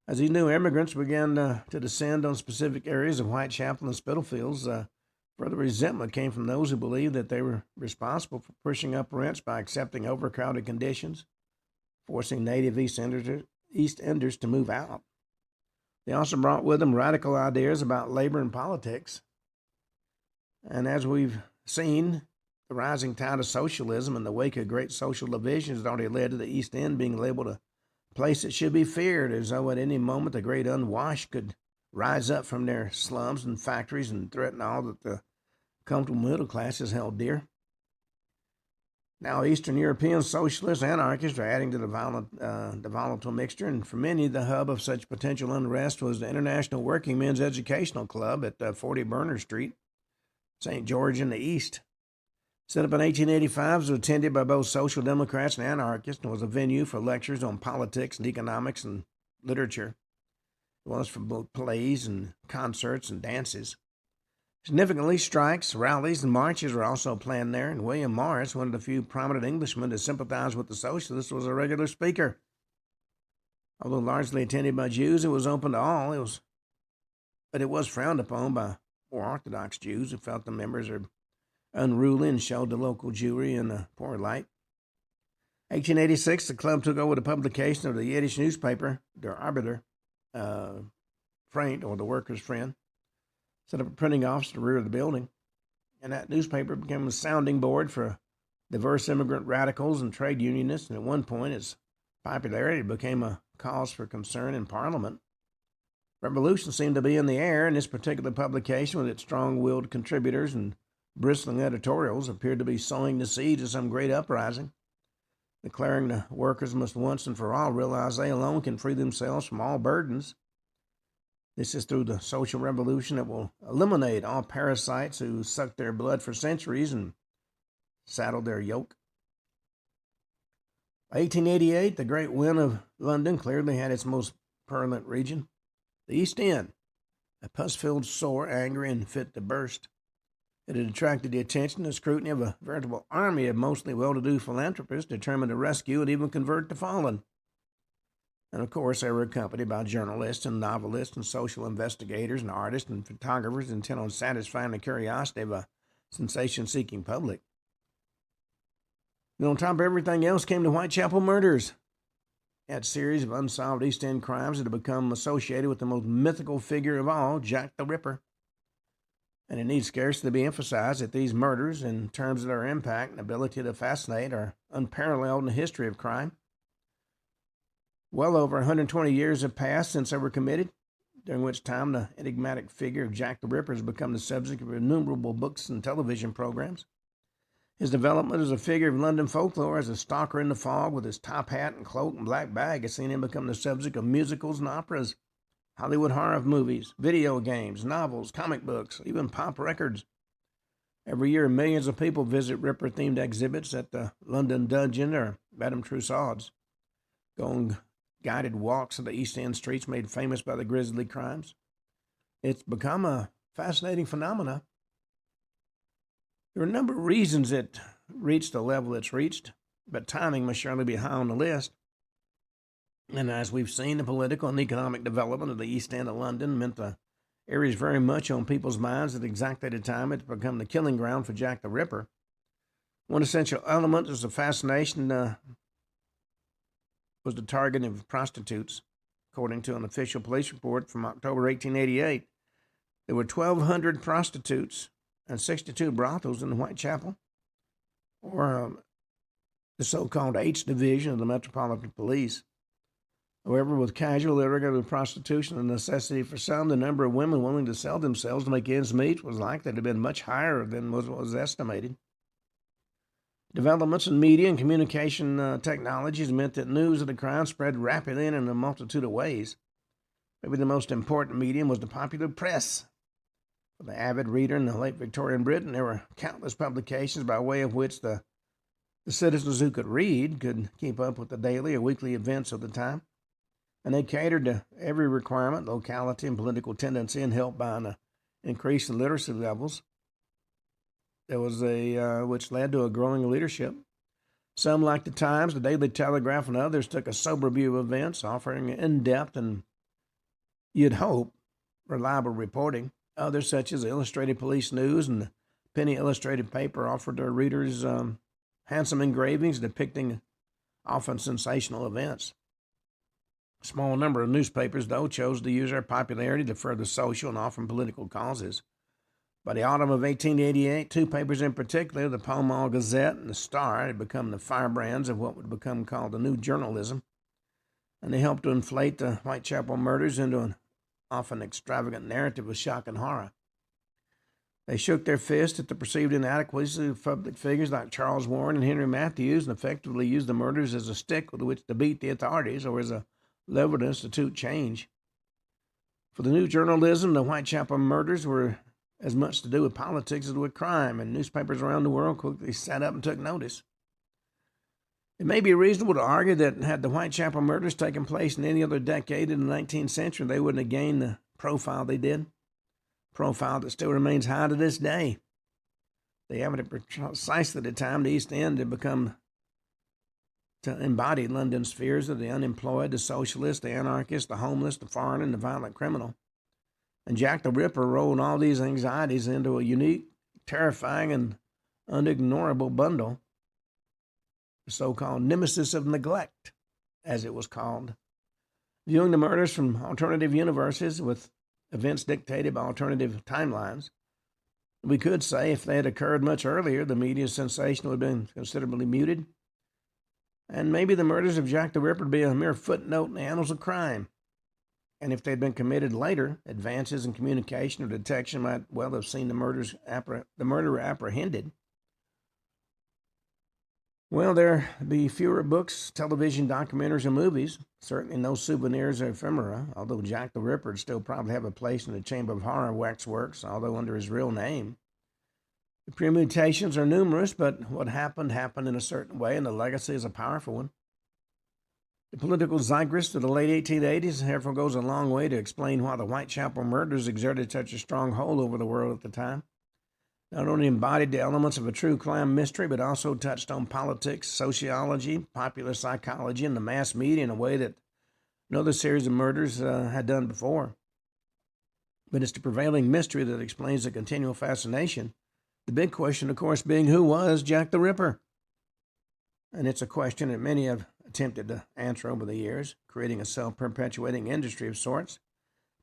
Speaker 1: As these new immigrants began to descend on specific areas of Whitechapel and Spitalfields, further resentment came from those who believed that they were responsible for pushing up rents by accepting overcrowded conditions, forcing native East Enders to move out. They also brought with them radical ideas about labor and politics. And as we've seen, the rising tide of socialism in the wake of great social divisions has already led to the East End being labeled a place that should be feared, as though at any moment the great unwashed could rise up from their slums and factories and threaten all that the comfortable middle classes held dear. Now, Eastern European socialist anarchists are adding to the volatile mixture, and for many, the hub of such potential unrest was the International Working Men's Educational Club at 40 Burner Street, St. George in the East. Set up in 1885, it was attended by both social democrats and anarchists, and was a venue for lectures on politics and economics and literature. It was for both plays and concerts and dances. Significantly, strikes, rallies, and marches were also planned there, and William Morris, one of the few prominent Englishmen to sympathize with the socialists, was a regular speaker. Although largely attended by Jews, it was open to all. But it was frowned upon by more Orthodox Jews who felt the members were unruly and showed the local Jewry in a poor light. 1886, the club took over the publication of the Yiddish newspaper, Der Arbeiter, Freund, or the Worker's Friend, set up a printing office at the rear of the building, and that newspaper became a sounding board for diverse immigrant radicals and trade unionists, and at one point its popularity became a cause for concern in Parliament. Revolution seemed to be in the air, and this particular publication, with its strong-willed contributors and bristling editorials, appeared to be sowing the seeds of some great uprising, declaring the workers must once and for all realize they alone can free themselves from all burdens. This is through the social revolution that will eliminate all parasites who sucked their blood for centuries and saddled their yoke. By 1888, the great wind of London clearly had its most purulent region, the East End, a pus-filled sore, angry, and fit to burst. It had attracted the attention and scrutiny of a veritable army of mostly well-to-do philanthropists determined to rescue and even convert the fallen. And of course, they were accompanied by journalists and novelists and social investigators and artists and photographers intent on satisfying the curiosity of a sensation-seeking public. And on top of everything else came the Whitechapel murders, that series of unsolved East End crimes that had become associated with the most mythical figure of all, Jack the Ripper. And it needs scarcely be emphasized that these murders, in terms of their impact and ability to fascinate, are unparalleled in the history of crime. Well over 120 years have passed since they were committed, during which time the enigmatic figure of Jack the Ripper has become the subject of innumerable books and television programs. His development as a figure of London folklore, as a stalker in the fog with his top hat and cloak and black bag, has seen him become the subject of musicals and operas, Hollywood horror movies, video games, novels, comic books, even pop records. Every year, millions of people visit Ripper-themed exhibits at the London Dungeon or Madame Tussauds, going guided walks of the East End streets made famous by the grisly crimes. It's become a fascinating phenomenon. There are a number of reasons it reached the level it's reached, but timing must surely be high on the list. And as we've seen, the political and economic development of the East End of London meant the area is very much on people's minds at exactly the time it become the killing ground for Jack the Ripper. One essential element is the fascination was the targeting of prostitutes. According to an official police report from October 1888, there were 1,200 prostitutes and 62 brothels in Whitechapel, or the so-called H Division of the Metropolitan Police. However, with casual, irregular prostitution a necessity for some, the number of women willing to sell themselves to make ends meet was likely to have been much higher than was estimated. Developments in media and communication technologies meant that news of the crime spread rapidly and in a multitude of ways. Maybe the most important medium was the popular press. For the avid reader in the late Victorian Britain, there were countless publications by way of which the citizens who could read could keep up with the daily or weekly events of the time. And they catered to every requirement, locality, and political tendency, and helped by an increase in literacy levels. There was which led to a growing leadership. Some, like the Times, the Daily Telegraph, and others, took a sober view of events, offering in-depth and, you'd hope, reliable reporting. Others, such as the Illustrated Police News and the Penny Illustrated paper, offered their readers handsome engravings depicting often sensational events. A small number of newspapers, though, chose to use their popularity to further social and often political causes. By the autumn of 1888, two papers in particular, the Pall Mall Gazette and the Star, had become the firebrands of what would become called the New Journalism, and they helped to inflate the Whitechapel murders into an often extravagant narrative of shock and horror. They shook their fist at the perceived inadequacy of public figures like Charles Warren and Henry Matthews and effectively used the murders as a stick with which to beat the authorities or as a lever to institute change. For the New Journalism, the Whitechapel murders were as much to do with politics as with crime, and newspapers around the world quickly sat up and took notice. It may be reasonable to argue that had the Whitechapel murders taken place in any other decade in the 19th century, they wouldn't have gained the profile they did, profile that still remains high to this day. They happened at precisely the time the East End had become to embody London's fears of the unemployed, the socialist, the anarchist, the homeless, the foreigner, and the violent criminal. And Jack the Ripper rolled all these anxieties into a unique, terrifying, and unignorable bundle, the so-called nemesis of neglect, as it was called. Viewing the murders from alternative universes with events dictated by alternative timelines, we could say if they had occurred much earlier, the media sensation would have been considerably muted, and maybe the murders of Jack the Ripper would be a mere footnote in the annals of crime. And if they'd been committed later, advances in communication or detection might well have seen the murderer apprehended. Well, there'd be fewer books, television, documentaries, and movies. Certainly no souvenirs or ephemera, although Jack the Ripper would still probably have a place in the Chamber of Horror waxworks, although under his real name. The permutations are numerous, but what happened in a certain way, and the legacy is a powerful one. The political zeitgeist of the late 1880s therefore goes a long way to explain why the Whitechapel murders exerted such a strong hold over the world at the time. Not only embodied the elements of a true crime mystery, but also touched on politics, sociology, popular psychology, and the mass media in a way that no other series of murders had done before. But it's the prevailing mystery that explains the continual fascination. The big question, of course, being who was Jack the Ripper? And it's a question that many have attempted to answer over the years, creating a self-perpetuating industry of sorts,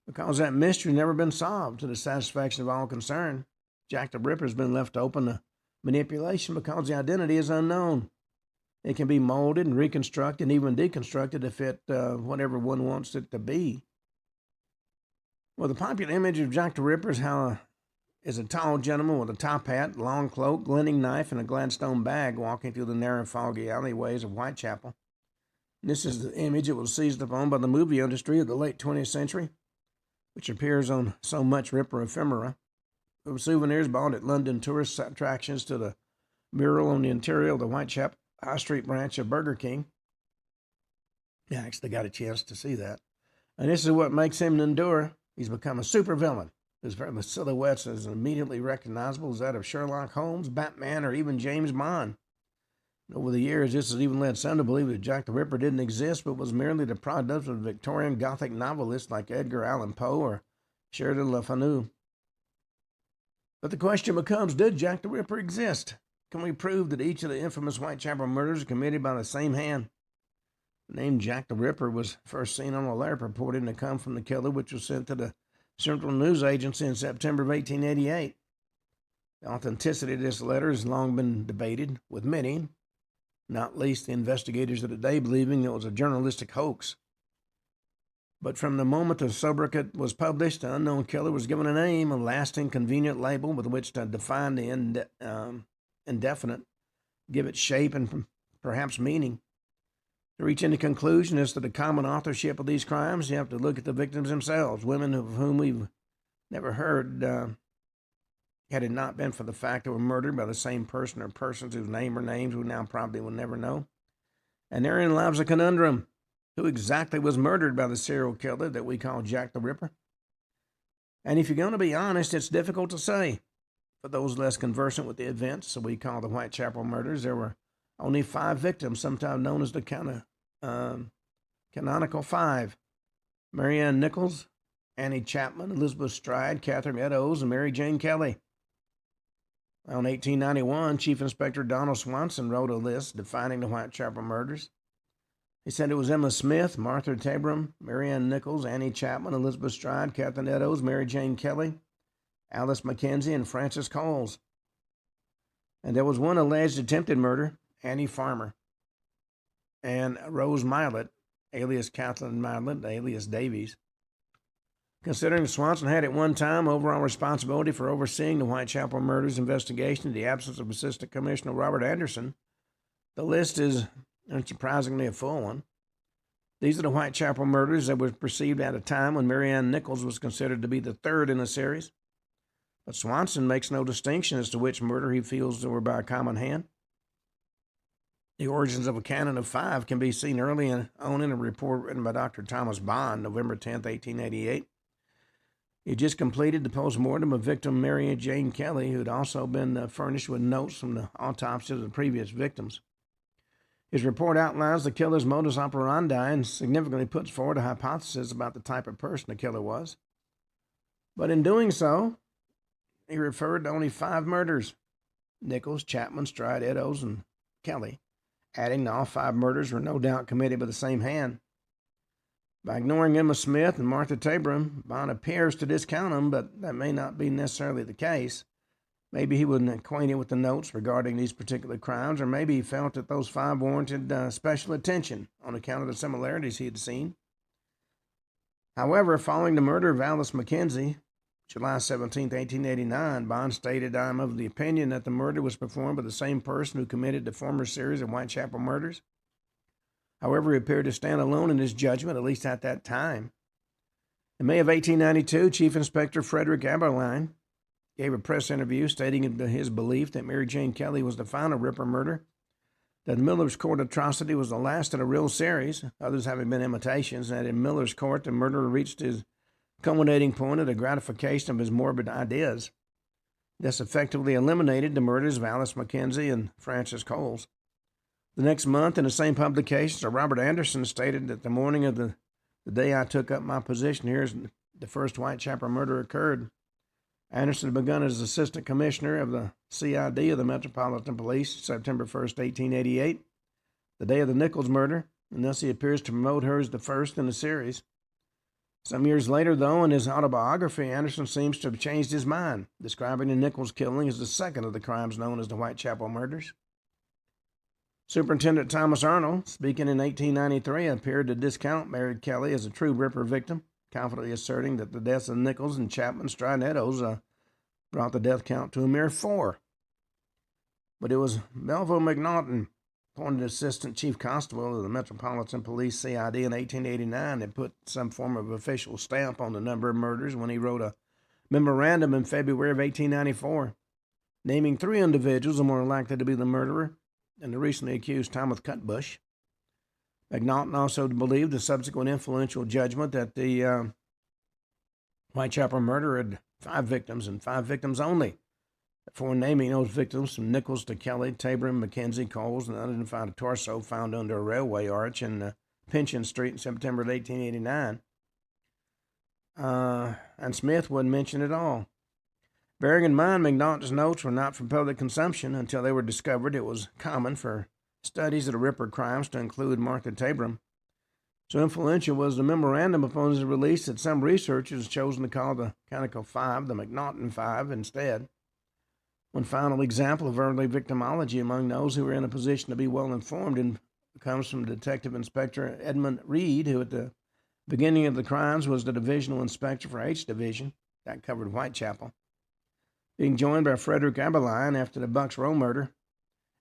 Speaker 1: because that mystery has never been solved to the satisfaction of all concerned. Jack the Ripper has been left open to manipulation because the identity is unknown. It can be molded and reconstructed and even deconstructed to fit whatever one wants it to be. Well, the popular image of Jack the Ripper is a tall gentleman with a top hat, long cloak, glinting knife, and a Gladstone bag walking through the narrow, foggy alleyways of Whitechapel. This is the image that was seized upon by the movie industry of the late 20th century, which appears on so much Ripper ephemera, from souvenirs bought at London tourist attractions to the mural on the interior of the Whitechapel High Street branch of Burger King. I actually got a chance to see that. And this is what makes him endure. He's become a supervillain. His very silhouette is immediately recognizable as that of Sherlock Holmes, Batman, or even James Bond. Over the years, this has even led some to believe that Jack the Ripper didn't exist, but was merely the product of Victorian Gothic novelists like Edgar Allan Poe or Sheridan Le Fanu. But the question becomes, did Jack the Ripper exist? Can we prove that each of the infamous Whitechapel murders are committed by the same hand? The name Jack the Ripper was first seen on a letter purporting to come from the killer, which was sent to the Central News Agency in September of 1888. The authenticity of this letter has long been debated, with many, not least the investigators of the day, believing it was a journalistic hoax. But from the moment the sobriquet was published, the unknown killer was given a name, a lasting, convenient label with which to define the indefinite, give it shape and perhaps meaning. To reach any conclusion as to the common authorship of these crimes, you have to look at the victims themselves, women of whom we've never heard, had it not been for the fact they were murdered by the same person or persons whose name or names we now probably will never know. And therein lies a conundrum. Who exactly was murdered by the serial killer that we call Jack the Ripper? And if you're going to be honest, it's difficult to say. For those less conversant with the events that we call the Whitechapel murders, there were only 5 victims, sometimes known as the canonical 5. Mary Ann Nichols, Annie Chapman, Elizabeth Stride, Catherine Eddowes, and Mary Jane Kelly. In 1891, Chief Inspector Donald Swanson wrote a list defining the Whitechapel murders. He said it was Emma Smith, Martha Tabram, Mary Ann Nichols, Annie Chapman, Elizabeth Stride, Catherine Eddowes, Mary Jane Kelly, Alice Mackenzie, and Frances Coles. And there was one alleged attempted murder, Annie Farmer, and Rose Milet, alias Kathleen Milet, alias Davies. Considering Swanson had at one time overall responsibility for overseeing the Whitechapel murders investigation in the absence of Assistant Commissioner Robert Anderson, the list is unsurprisingly a full one. These are the Whitechapel murders that were perceived at a time when Mary Ann Nichols was considered to be the third in the series. But Swanson makes no distinction as to which murder he feels were by a common hand. The origins of a canon of 5 can be seen early on in a report written by Dr. Thomas Bond, November 10, 1888. He had just completed the postmortem of victim Mary Jane Kelly, who had also been furnished with notes from the autopsies of the previous victims. His report outlines the killer's modus operandi and significantly puts forward a hypothesis about the type of person the killer was. But in doing so, he referred to only 5 murders: Nichols, Chapman, Stride, Eddowes, and Kelly, adding that all 5 murders were no doubt committed by the same hand. By ignoring Emma Smith and Martha Tabram, Bond appears to discount them, but that may not be necessarily the case. Maybe he wasn't acquainted with the notes regarding these particular crimes, or maybe he felt that those 5 warranted special attention on account of the similarities he had seen. However, following the murder of Alice Mackenzie, July 17, 1889, Bond stated, "I am of the opinion that the murder was performed by the same person who committed the former series of Whitechapel murders." However, he appeared to stand alone in his judgment, at least at that time. In May of 1892, Chief Inspector Frederick Eberline gave a press interview stating his belief that Mary Jane Kelly was the final Ripper murder, that Miller's Court atrocity was the last in a real series, others having been imitations, and that in Miller's Court the murderer reached his culminating point of the gratification of his morbid ideas. This effectively eliminated the murders of Alice Mackenzie and Frances Coles. The next month, in the same publication, Sir Robert Anderson stated that the morning of the day I took up my position here as the first Whitechapel murder occurred. Anderson had begun as Assistant Commissioner of the CID of the Metropolitan Police, September 1st, 1888, the day of the Nichols murder, and thus he appears to promote her as the first in the series. Some years later, though, in his autobiography, Anderson seems to have changed his mind, describing the Nichols killing as the second of the crimes known as the Whitechapel murders. Superintendent Thomas Arnold, speaking in 1893, appeared to discount Mary Kelly as a true Ripper victim, confidently asserting that the deaths of Nichols and Chapman, Stride, and Eddowes brought the death count to a mere 4. But it was Melville McNaughton, appointed Assistant Chief Constable of the Metropolitan Police CID in 1889, that put some form of official stamp on the number of murders when he wrote a memorandum in February of 1894, naming 3 individuals who were more likely to be the murderer and the recently accused Thomas Cutbush. McNaughton also believed the subsequent influential judgment that the Whitechapel murder had 5 victims and 5 victims only, before naming those victims from Nichols to Kelly, Tabram, Mackenzie, Coles, and unidentified torso found under a railway arch in Pynchon Street in September of 1889. And Smith wasn't mentioned at all. Bearing in mind McNaughton's notes were not for public consumption until they were discovered, it was common for studies of the Ripper crimes to include Martha Tabram. So influential was the memorandum upon its release that some researchers chosen to call the canonical 5 the McNaughton 5 instead. One final example of early victimology among those who were in a position to be well informed comes from Detective Inspector Edmund Reed, who at the beginning of the crimes was the divisional inspector for H Division, that covered Whitechapel. Being joined by Frederick Eberline after the Bucks Row murder,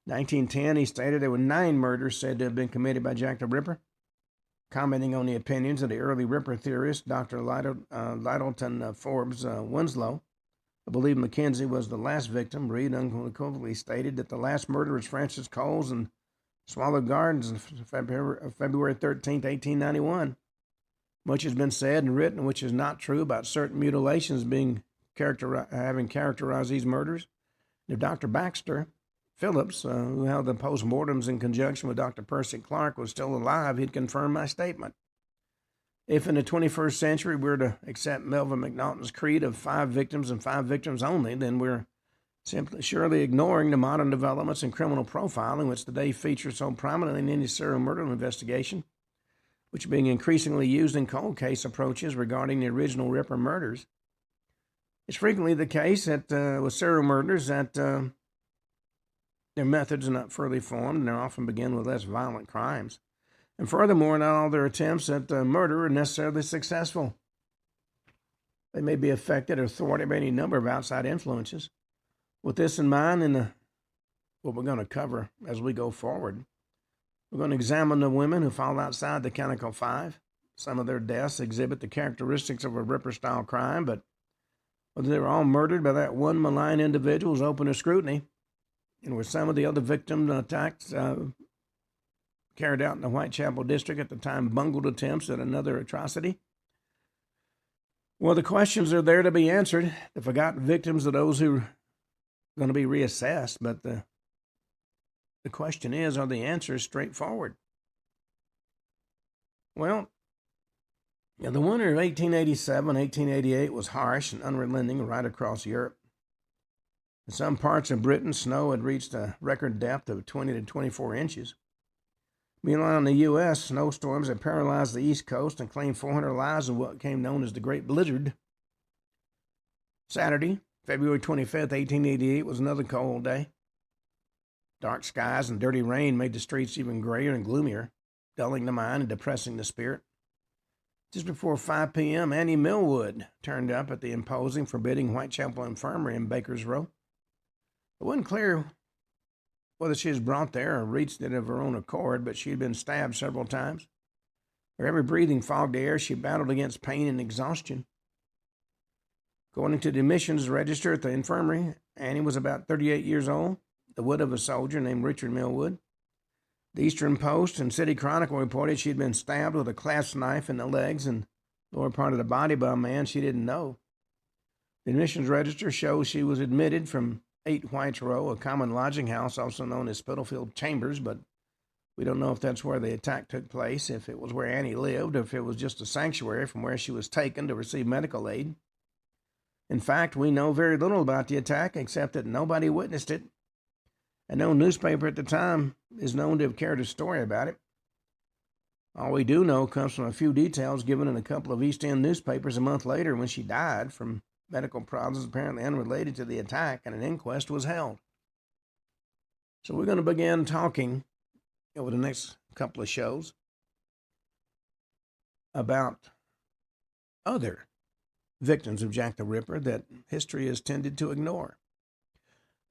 Speaker 1: 1910, he stated there were 9 murders said to have been committed by Jack the Ripper. Commenting on the opinions of the early Ripper theorist, Dr. Lyttelton Forbes Winslow, who believed Mackenzie was the last victim, Reed unequivocally stated that the last murder was Frances Coles in Swallow Gardens on February 13, 1891. Much has been said and written which is not true about certain mutilations being having characterized these murders. If Dr. Baxter Phillips, who held the postmortems in conjunction with Dr. Percy Clark, was still alive, he'd confirm my statement. If in the 21st century we're to accept Melvin McNaughton's creed of 5 victims and 5 victims only, then we're surely ignoring the modern developments in criminal profiling, which today feature so prominently in any serial murder investigation, which are being increasingly used in cold case approaches regarding the original Ripper murders. It's frequently the case that with serial murders that their methods are not fully formed, and they often begin with less violent crimes. And furthermore, not all their attempts at murder are necessarily successful. They may be affected or thwarted by any number of outside influences. With this in mind, and what we're going to cover as we go forward, we're going to examine the women who fall outside the canonical 5. Some of their deaths exhibit the characteristics of a Ripper-style crime, but whether they were all murdered by that one malign individual is open to scrutiny. And were some of the other victim attacks carried out in the Whitechapel district at the time bungled attempts at another atrocity? Well, the questions are there to be answered. The forgotten victims are those who are going to be reassessed, but the question is, are the answers straightforward? Well, the winter of 1887-1888 was harsh and unrelenting right across Europe. In some parts of Britain, snow had reached a record depth of 20 to 24 inches. Meanwhile, in the U.S., snowstorms had paralyzed the East Coast and claimed 400 lives in what became known as the Great Blizzard. Saturday, February 25th, 1888, was another cold day. Dark skies and dirty rain made the streets even grayer and gloomier, dulling the mind and depressing the spirit. Just before 5 p.m., Annie Millwood turned up at the imposing, forbidding Whitechapel Infirmary in Baker's Row. It wasn't clear whether she was brought there or reached it of her own accord, but she had been stabbed several times. For every breathing fogged air, she battled against pain and exhaustion. According to the admissions register at the infirmary, Annie was about 38 years old, the widow of a soldier named Richard Millwood. The Eastern Post and City Chronicle reported she had been stabbed with a clasp knife in the legs and lower part of the body by a man she didn't know. The admissions register shows she was admitted from 8 White's Row, a common lodging house also known as Spitalfield Chambers, but we don't know if that's where the attack took place, if it was where Annie lived, or if it was just a sanctuary from where she was taken to receive medical aid. In fact, we know very little about the attack except that nobody witnessed it, and no newspaper at the time is known to have carried a story about it. All we do know comes from a few details given in a couple of East End newspapers a month later when she died from medical problems apparently unrelated to the attack, and an inquest was held. So we're going to begin talking over the next couple of shows about other victims of Jack the Ripper that history has tended to ignore.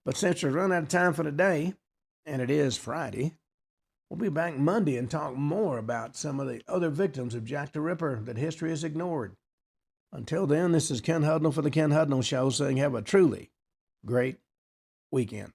Speaker 1: But since we've run out of time for today, and it is Friday, we'll be back Monday and talk more about some of the other victims of Jack the Ripper that history has ignored. Until then, this is Ken Hudnall for the Ken Hudnall Show saying have a truly great weekend.